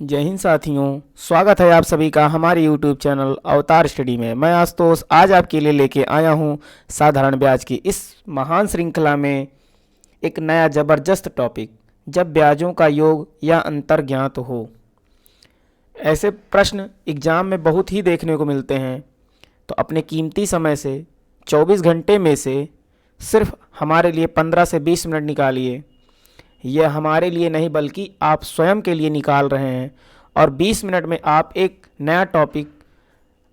जय हिंद साथियों, स्वागत है आप सभी का हमारे YouTube चैनल अवतार स्टडी में। मैं आशुतोष आज आपके लिए लेके आया हूँ साधारण ब्याज की इस महान श्रृंखला में एक नया ज़बरदस्त टॉपिक, जब ब्याजों का योग या अंतर ज्ञात हो। ऐसे प्रश्न एग्जाम में बहुत ही देखने को मिलते हैं, तो अपने कीमती समय से 24 घंटे में से सिर्फ हमारे लिए 15 से 20 मिनट निकालिए। यह हमारे लिए नहीं बल्कि आप स्वयं के लिए निकाल रहे हैं, और 20 मिनट में आप एक नया टॉपिक,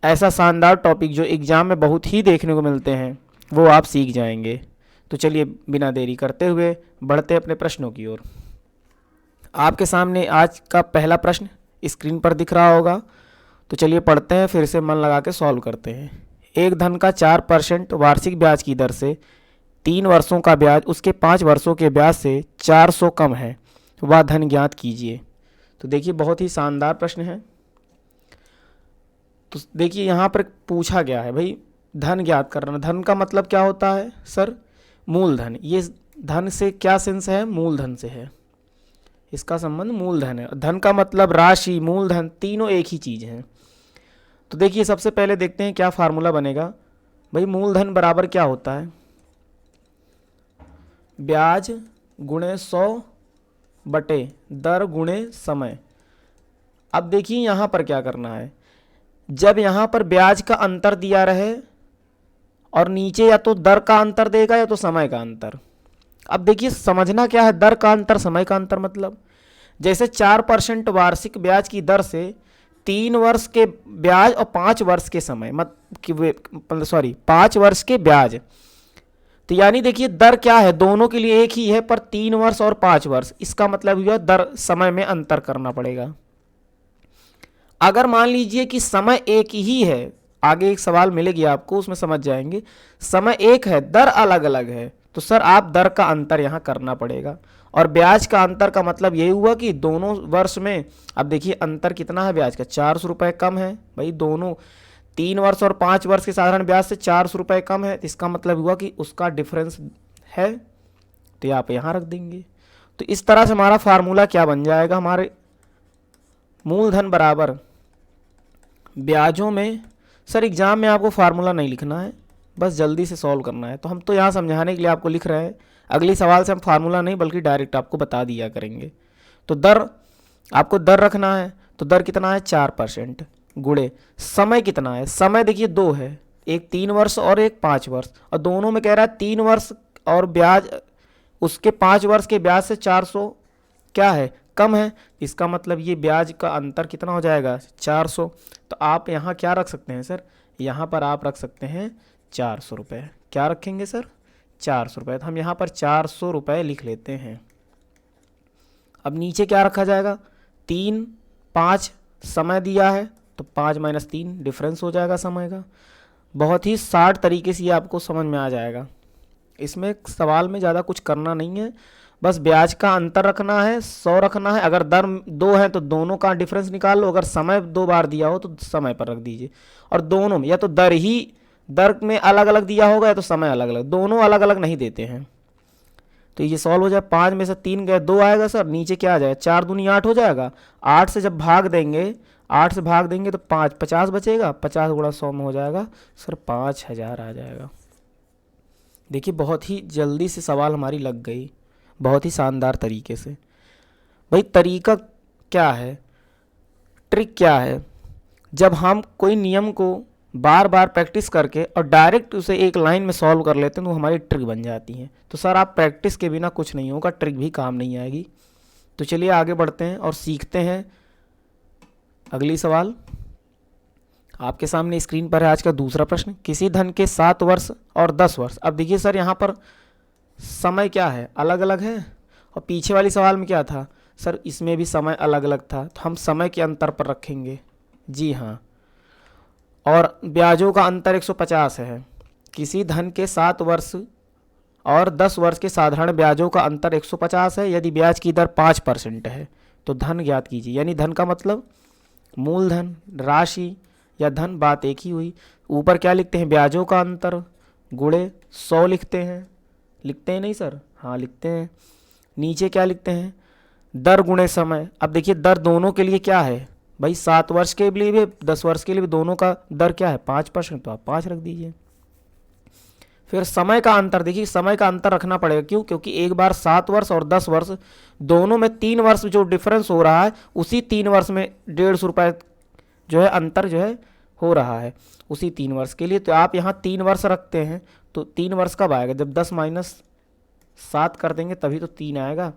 ऐसा शानदार टॉपिक जो एग्ज़ाम में बहुत ही देखने को मिलते हैं, वो आप सीख जाएंगे। तो चलिए बिना देरी करते हुए बढ़ते अपने प्रश्नों की ओर। आपके सामने आज का पहला प्रश्न स्क्रीन पर दिख रहा होगा, तो चलिए पढ़ते हैं, फिर से मन लगा के सॉल्व करते हैं। एक धन का 4% वार्षिक ब्याज की दर से 3 वर्षों का ब्याज उसके 5 वर्षों के ब्याज से 400 कम है, वह धन ज्ञात कीजिए। तो देखिए बहुत ही शानदार प्रश्न है। तो देखिए यहाँ पर पूछा गया है भाई धन ज्ञात करना। धन का मतलब क्या होता है सर? मूलधन। ये धन से क्या सेंस है? मूलधन से है, इसका संबंध मूलधन है। धन का मतलब राशि, मूलधन, तीनों एक ही चीज़ है। तो देखिए सबसे पहले देखते हैं क्या फार्मूला बनेगा। भाई मूलधन बराबर क्या होता है? ब्याज गुणे 100 बटे दर गुणे समय। अब देखिए यहाँ पर क्या करना है। जब यहाँ पर ब्याज का अंतर दिया रहे और नीचे या तो दर का अंतर देगा या तो समय का अंतर। अब देखिए समझना क्या है, दर का अंतर, समय का अंतर। मतलब जैसे 4% वार्षिक ब्याज की दर से 3 वर्ष के ब्याज और 5 वर्ष के समय, 5 वर्ष के ब्याज। तो यानी देखिए दर क्या है, दोनों के लिए एक ही है, पर 3 वर्ष और 5 वर्ष। इसका मतलब हुआ दर समय में अंतर करना पड़ेगा। अगर मान लीजिए कि समय एक ही है, आगे एक सवाल मिलेगी आपको, उसमें समझ जाएंगे। समय एक है, दर अलग अलग है, तो सर आप दर का अंतर यहाँ करना पड़ेगा। और ब्याज का अंतर का मतलब यही हुआ कि दोनों वर्ष में, अब देखिए अंतर कितना है ब्याज का, 400 रुपये कम है। भाई दोनों 3 वर्ष और 5 वर्ष के साधारण ब्याज से 400 रुपये कम है, इसका मतलब हुआ कि उसका डिफरेंस है, तो आप यहाँ रख देंगे। तो इस तरह से हमारा फार्मूला क्या बन जाएगा, हमारे मूलधन बराबर ब्याजों में। सर एग्जाम में आपको फार्मूला नहीं लिखना है, बस जल्दी से सॉल्व करना है, तो हम तो यहाँ समझाने के लिए आपको लिख रहे हैं। अगली सवाल से हम फार्मूला नहीं बल्कि डायरेक्ट आपको बता दिया करेंगे। तो दर, आपको दर रखना है, तो दर कितना है 4% गुणे समय कितना है। समय देखिए 2 है, एक 3 वर्ष और एक 5 वर्ष, और दोनों में कह रहा है 3 वर्ष और ब्याज उसके 5 वर्ष के ब्याज से 400 क्या है, कम है। इसका मतलब ये ब्याज का अंतर कितना हो जाएगा, 400। तो आप यहाँ क्या रख सकते हैं सर, यहाँ पर आप रख सकते हैं 400 रुपये। क्या रखेंगे सर, 400 रुपये। तो हम यहाँ पर 400 रुपये लिख लेते हैं। अब नीचे क्या रखा जाएगा, 3, 5 समय दिया है, तो 5 - 3 डिफरेंस हो जाएगा समय का। बहुत ही शार्ट तरीके से ये आपको समझ में आ जाएगा। इसमें सवाल में ज़्यादा कुछ करना नहीं है, बस ब्याज का अंतर रखना है, 100 रखना है। अगर दर 2 है तो दोनों का डिफरेंस निकाल लो। अगर समय 2 बार दिया हो तो समय पर रख दीजिए। और दोनों में या तो दर में अलग अलग दिया होगा या तो समय अलग अलग, दोनों अलग अलग नहीं देते हैं। तो ये सॉल्व हो जाए। 5 में से 3 गए, 2 आएगा सर, नीचे क्या आ जाएगा, 4 दूनी 8 हो जाएगा। 8 से जब भाग देंगे, 8 से भाग देंगे तो 5, 50 बचेगा। 50 गुणा 100 में हो जाएगा सर 5000 आ जाएगा। देखिए बहुत ही जल्दी से सवाल हमारी लग गई, बहुत ही शानदार तरीके से। भाई तरीका क्या है, ट्रिक क्या है, जब हम कोई नियम को बार बार प्रैक्टिस करके और डायरेक्ट उसे एक लाइन में सॉल्व कर लेते हैं तो हमारी ट्रिक बन जाती है। तो सर आप प्रैक्टिस के बिना कुछ नहीं होगा, ट्रिक भी काम नहीं आएगी। तो चलिए आगे बढ़ते हैं और सीखते हैं अगली सवाल। आपके सामने स्क्रीन पर है आज का दूसरा प्रश्न। किसी धन के 7 वर्ष और 10 वर्ष। अब देखिए सर यहाँ पर समय क्या है, अलग अलग है, और पीछे वाली सवाल में क्या था सर, इसमें भी समय अलग अलग था, तो हम समय के अंतर पर रखेंगे। जी हाँ, और ब्याजों का अंतर 150 है। किसी धन के 7 वर्ष और 10 वर्ष के साधारण ब्याजों का अंतर 150 है, यदि ब्याज की दर 5% है तो धन ज्ञात कीजिए। यानी धन का मतलब मूलधन, राशि या धन, बात एक ही हुई। ऊपर क्या लिखते हैं, ब्याजों का अंतर गुणे 100 लिखते हैं। लिखते हैं नहीं सर? हाँ लिखते हैं। नीचे क्या लिखते हैं, दर गुणे समय। अब देखिए दर दोनों के लिए क्या है भाई, 7 वर्ष के लिए भी 10 वर्ष के लिए भी दोनों का दर क्या है 5%, तो आप 5 रख दीजिए। फिर समय का अंतर, देखिए समय का अंतर रखना पड़ेगा, क्यों? क्योंकि एक बार 7 वर्ष और 10 वर्ष दोनों में 3 वर्ष जो डिफरेंस हो रहा है, उसी 3 वर्ष में 150 रुपये जो है अंतर जो है हो रहा है उसी 3 वर्ष के लिए। तो आप यहाँ 3 वर्ष रखते हैं, तो 3 वर्ष कब आएगा, जब 10 माइनस 7 कर देंगे तभी तो 3 आएगा।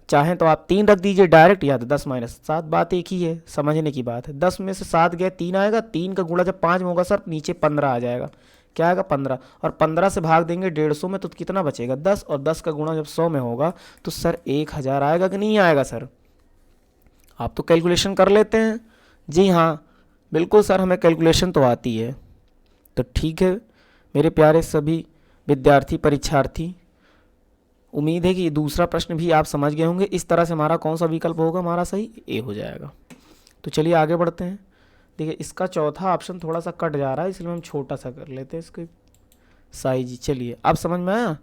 चाहें तो आप 3 रख दीजिए डायरेक्ट, या तो 10 माइनस 7, बात एक ही है, समझने की बात है। 10 में से 7 गए 3 आएगा, 3 का गुणा जब 5 में होगा सर नीचे 15 आ जाएगा, क्या आएगा 15, और 15 से भाग देंगे 150 में तो कितना बचेगा 10, और 10 का गुणा जब 100 में होगा तो सर 1000 आएगा कि नहीं आएगा सर? आप तो कैलकुलेशन कर लेते हैं। जी हाँ बिल्कुल सर, हमें कैलकुलेशन तो आती है। तो ठीक है मेरे प्यारे सभी विद्यार्थी परीक्षार्थी, उम्मीद है कि दूसरा प्रश्न भी आप समझ गए होंगे। इस तरह से हमारा कौन सा विकल्प होगा हमारा सही, ए हो जाएगा। तो चलिए आगे बढ़ते हैं। देखिए इसका चौथा ऑप्शन थोड़ा सा कट जा रहा है, इसलिए हम छोटा सा कर लेते हैं इसको साइज। चलिए अब समझ में आया।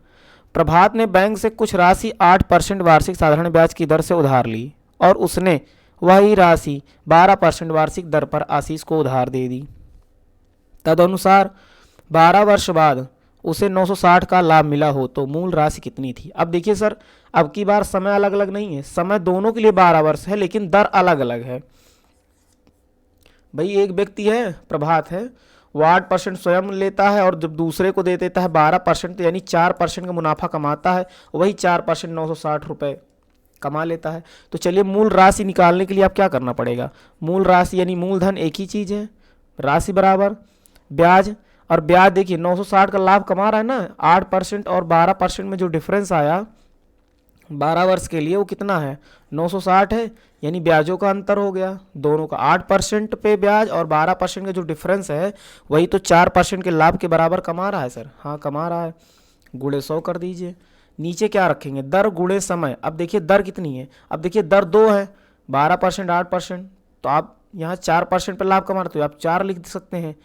प्रभात ने बैंक से कुछ राशि 8% वार्षिक साधारण ब्याज की दर से उधार ली और उसने वही राशि 12% वार्षिक दर पर आशीष को उधार दे दी। तदनुसार 12 वर्ष बाद उसे 960 का लाभ मिला हो तो मूल राशि कितनी थी? अब देखिए सर, अब की बार समय अलग अलग नहीं है, समय दोनों के लिए 12 वर्ष है लेकिन दर अलग अलग है। भाई एक व्यक्ति है प्रभात है, वो 8% स्वयं लेता है और जब दूसरे को दे देता है 12%, यानी 4% का मुनाफा कमाता है, वही 4% 960 रुपये कमा लेता है। तो चलिए मूल राशि निकालने के लिए आप क्या करना पड़ेगा, मूल राशि यानी मूलधन एक ही चीज़ है, राशि बराबर ब्याज, और ब्याज देखिए 960 का लाभ कमा रहा है ना, 8% और 12% में जो डिफरेंस आया 12 वर्ष के लिए वो कितना है 960 है, यानी ब्याजों का अंतर हो गया दोनों का, 8% पे ब्याज और 12% का जो डिफरेंस है वही तो 4% के लाभ के बराबर कमा रहा है सर। हाँ कमा रहा है, गुणे 100 कर दीजिए। नीचे क्या रखेंगे, दर गुणे समय। अब देखिए दर कितनी है, अब देखिए दर 2 है, 12% 8%, तो आप यहाँ 4% पर लाभ कमा रहे तो आप 4 लिख सकते हैं,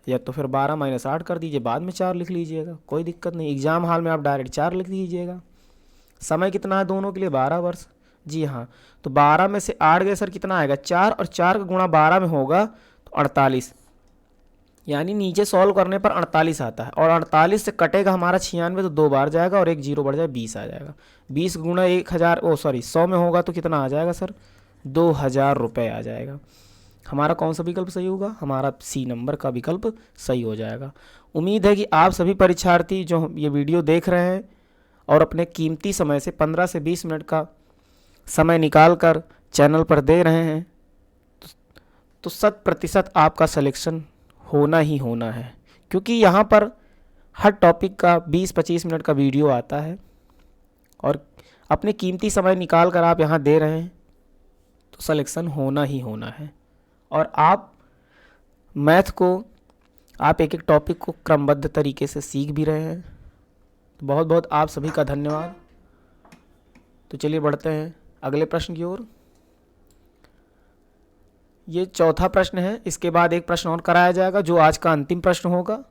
या तो फिर 12 माइनस 8 कर दीजिए, बाद में 4 लिख लीजिएगा, कोई दिक्कत नहीं। एग्जाम हाल में आप डायरेक्ट 4 लिख दीजिएगा। समय कितना है दोनों के लिए 12 वर्ष। जी हाँ, तो 12 में से 8 गए सर कितना आएगा 4, और 4 का गुणा 12 में होगा तो 48, यानी नीचे सॉल्व करने पर 48 आता है, और 48 से कटेगा हमारा 96 तो 2 बार जाएगा और एक जीरो बढ़ जाए 20 आ जाएगा। 20 गुणा 100 में होगा तो कितना आ जाएगा सर 2000 रुपये आ जाएगा। हमारा कौन सा विकल्प सही होगा, हमारा सी नंबर का विकल्प सही हो जाएगा। उम्मीद है कि आप सभी परीक्षार्थी जो ये वीडियो देख रहे हैं और अपने कीमती समय से 15 से 20 मिनट का समय निकाल कर चैनल पर दे रहे हैं तो 100% आपका सिलेक्शन होना ही होना है, क्योंकि यहाँ पर हर टॉपिक का 20-25 मिनट का वीडियो आता है और अपने कीमती समय निकाल कर आप यहाँ दे रहे हैं तो सिलेक्शन होना ही होना है। और आप मैथ को, आप एक एक टॉपिक को क्रमबद्ध तरीके से सीख भी रहे हैं, तो बहुत बहुत आप सभी का धन्यवाद। तो चलिए बढ़ते हैं अगले प्रश्न की ओर। ये चौथा प्रश्न है, इसके बाद एक प्रश्न और कराया जाएगा जो आज का अंतिम प्रश्न होगा।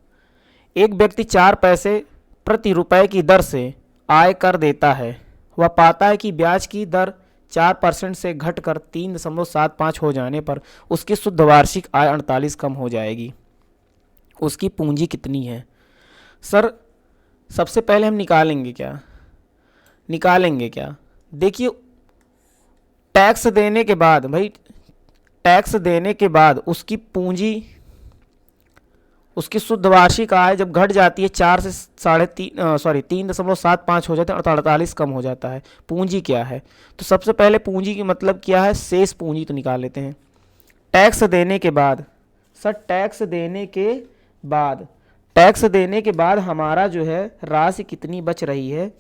एक व्यक्ति 4 पैसे प्रति रुपए की दर से आय कर देता है, वह पाता है कि ब्याज की दर 4% से घटकर 3.75 हो जाने पर उसकी शुद्ध वार्षिक आय 48 कम हो जाएगी, उसकी पूंजी कितनी है? सर सबसे पहले हम निकालेंगे क्या, देखिए टैक्स देने के बाद, भाई टैक्स देने के बाद उसकी पूंजी, उसकी शुद्ध वार्षिक आय जब घट जाती है 4 से 3.75 हो जाता है और 48 कम हो जाता है, पूंजी क्या है? तो सबसे पहले पूंजी की मतलब क्या है, शेष पूंजी तो निकाल लेते हैं। टैक्स देने के बाद सर, टैक्स देने के बाद हमारा जो है राशि कितनी बच रही है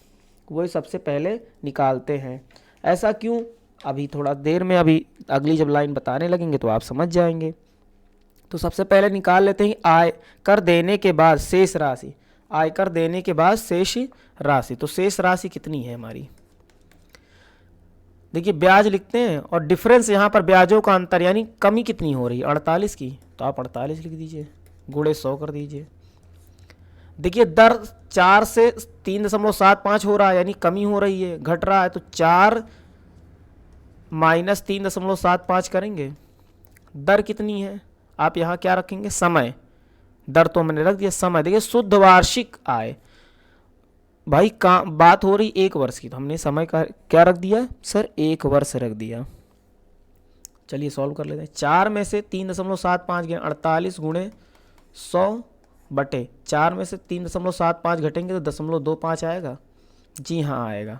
वो सबसे पहले निकालते हैं। ऐसा क्यों, अभी थोड़ा देर में, अभी अगली जब लाइन बताने लगेंगे तो आप समझ जाएंगे। तो सबसे पहले निकाल लेते हैं आय कर देने के बाद शेष राशि, आय कर देने के बाद शेष राशि। तो शेष राशि कितनी है हमारी, देखिए ब्याज लिखते हैं और डिफरेंस यहाँ पर ब्याजों का अंतर यानी कमी कितनी हो रही है 48 की, तो आप 48 लिख दीजिए, गुणे 100 कर दीजिए। देखिए दर 4 से 3.75 हो रहा है यानी कमी हो रही है, घट रहा है, तो 4 -3.75 करेंगे, दर कितनी है, आप यहाँ क्या रखेंगे, समय, दर तो मैंने रख दिया, समय। देखिए शुद्ध वार्षिक आय, भाई का बात हो रही 1 वर्ष की, तो हमने समय का क्या रख दिया सर, 1 वर्ष रख दिया। चलिए सॉल्व कर लेते हैं। 4 में से 3.75 गए, 48 गुणे 100 बटे 4 में से 3.75 घटेंगे तो 0.25 आएगा। जी हाँ आएगा,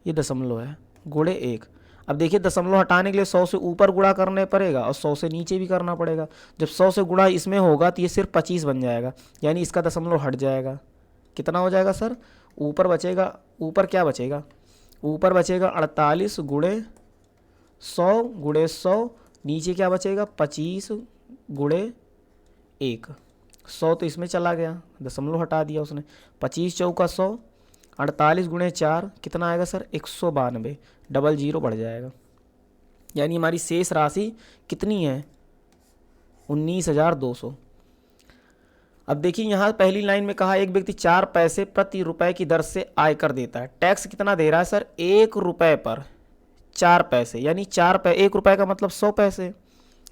ये दशमलव है, गुणे 1। अब देखिए दशमलव हटाने के लिए 100 से ऊपर गुणा करने पड़ेगा और 100 से नीचे भी करना पड़ेगा। जब 100 से गुणा इसमें होगा तो ये सिर्फ 25 बन जाएगा, यानी इसका दशमलव हट जाएगा। कितना हो जाएगा सर, ऊपर बचेगा, ऊपर क्या बचेगा, ऊपर बचेगा 48 गुणे 100 गुणे 100, नीचे क्या बचेगा 25 गुणे 1। 100 तो इसमें चला गया, दशमलव हटा दिया उसने, 25 चौका 100, 48 गुणे 4 कितना आएगा सर 192, डबल जीरो बढ़ जाएगा, यानी हमारी शेष राशि कितनी है 19,200। अब देखिए यहाँ पहली लाइन में कहा एक व्यक्ति 4 पैसे प्रति रुपए की दर से आयकर देता है। टैक्स कितना दे रहा है सर, 1 रुपए पर 4 पैसे, यानी 1 रुपए का मतलब 100 पैसे,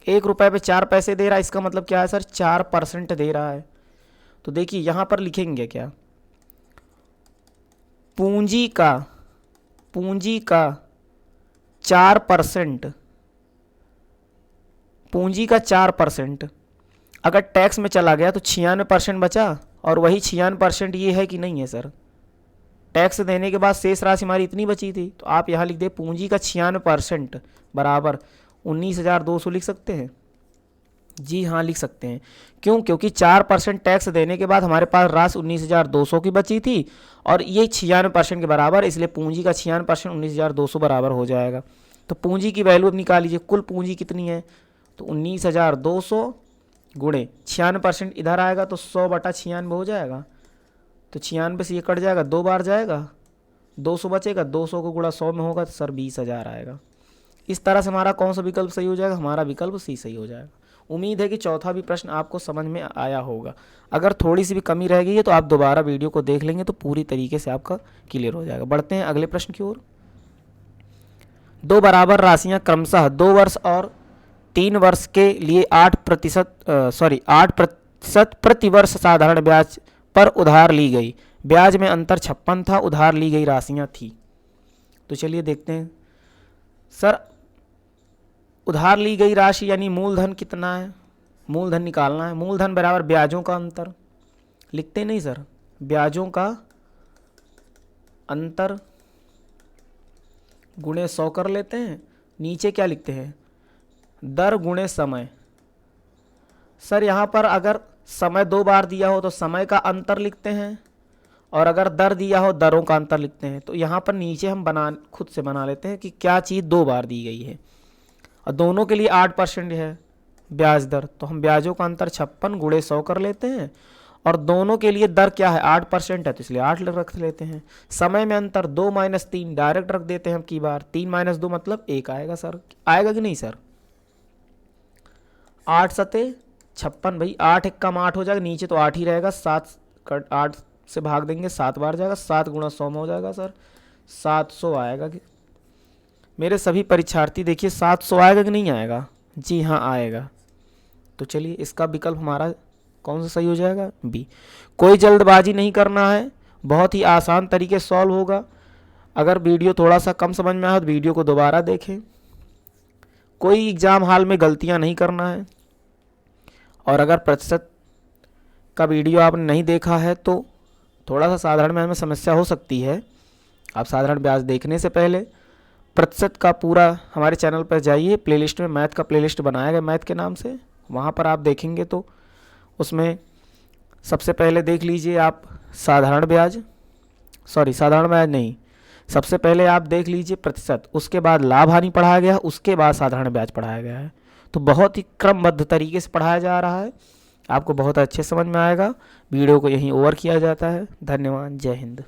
1 रुपए पे 4 पैसे दे रहा है, इसका मतलब क्या है सर 4% दे रहा है। तो देखिए यहाँ पर लिखेंगे क्या, पूंजी का 4%, पूंजी का 4% अगर टैक्स में चला गया तो 96% बचा, और वही 96% ये है कि नहीं है सर, टैक्स देने के बाद शेष राशि हमारी इतनी बची थी, तो आप यहाँ लिख दे पूंजी का 96% बराबर 19,200 लिख सकते हैं। जी हाँ लिख सकते हैं, क्यों, क्योंकि 4% टैक्स देने के बाद हमारे पास राशि 19,200 की बची थी और ये 96% के बराबर, इसलिए पूंजी का 96% 19,200 बराबर हो जाएगा। तो पूंजी की वैल्यू अब निकाल लीजिए, कुल पूंजी कितनी है, तो 19,200 गुणे 96% इधर आएगा तो 100 बटा 96 हो जाएगा, तो 96 से ये कट जाएगा, 2 बार जाएगा, 200 बचेगा, 200 को गुणा 100 में होगा तो सर 20,000 आएगा। इस तरह से हमारा कौन सा विकल्प सही हो जाएगा, हमारा विकल्प सी सही हो जाएगा। उम्मीद है कि चौथा भी प्रश्न आपको समझ में आया होगा। अगर थोड़ी सी भी कमी रह गई है तो आप दोबारा वीडियो को देख लेंगे तो पूरी तरीके से आपका क्लियर हो जाएगा। बढ़ते हैं अगले प्रश्न की ओर। 2 बराबर राशियां क्रमशः 2 वर्ष और 3 वर्ष के लिए 8% प्रतिवर्ष साधारण ब्याज पर उधार ली गई। ब्याज में अंतर 56 था, उधार ली गई राशियां थी। तो चलिए देखते हैं सर, उधार ली गई राशि यानी मूलधन कितना है, मूलधन निकालना है। मूलधन बराबर ब्याजों का अंतर, लिखते नहीं सर, ब्याजों का अंतर गुणे 100 कर लेते हैं। नीचे क्या लिखते हैं, दर गुणे समय। सर यहाँ पर अगर समय 2 बार दिया हो तो समय का अंतर लिखते हैं, और अगर दर दिया हो दरों का अंतर लिखते हैं। तो यहाँ पर नीचे हम खुद से बना लेते हैं कि क्या चीज़ 2 बार दी गई है, और दोनों के लिए 8% है ब्याज दर, तो हम ब्याजों का अंतर 56 गुणे 100 कर लेते हैं, और दोनों के लिए दर क्या है 8% है, तो इसलिए 8 रख लेते हैं। समय में अंतर 2 - 3 डायरेक्ट रख देते हैं हम की बार, 3 - 2 मतलब 1 आएगा सर, आएगा कि नहीं सर, 8 सते 56 भाई, 8 एकम 8 हो जाएगा, नीचे तो 8 ही रहेगा, 8 से भाग देंगे 7 बार जाएगा, 7 गुणा 100 में हो जाएगा सर 700 आएगा। कि मेरे सभी परीक्षार्थी देखिए 700 आएगा कि नहीं आएगा, जी हाँ आएगा। तो चलिए इसका विकल्प हमारा कौन सा सही हो जाएगा, बी। कोई जल्दबाजी नहीं करना है, बहुत ही आसान तरीके सॉल्व होगा। अगर वीडियो थोड़ा सा कम समझ में आया तो वीडियो को दोबारा देखें। कोई एग्ज़ाम हाल में गलतियां नहीं करना है, और अगर प्रतिशत का वीडियो आपने नहीं देखा है तो थोड़ा सा साधारण ब्याज में समस्या हो सकती है। आप साधारण ब्याज देखने से पहले प्रतिशत का पूरा हमारे चैनल पर जाइए, प्लेलिस्ट में मैथ का प्लेलिस्ट बनाया गया मैथ के नाम से, वहाँ पर आप देखेंगे तो उसमें सबसे पहले देख लीजिए आप साधारण ब्याज नहीं, सबसे पहले आप देख लीजिए प्रतिशत, उसके बाद लाभ हानि पढ़ाया गया, उसके बाद साधारण ब्याज पढ़ाया गया है। तो बहुत ही क्रमबद्ध तरीके से पढ़ाया जा रहा है, आपको बहुत अच्छे समझ में आएगा। वीडियो को यहीं ओवर किया जाता है। धन्यवाद, जय हिंद।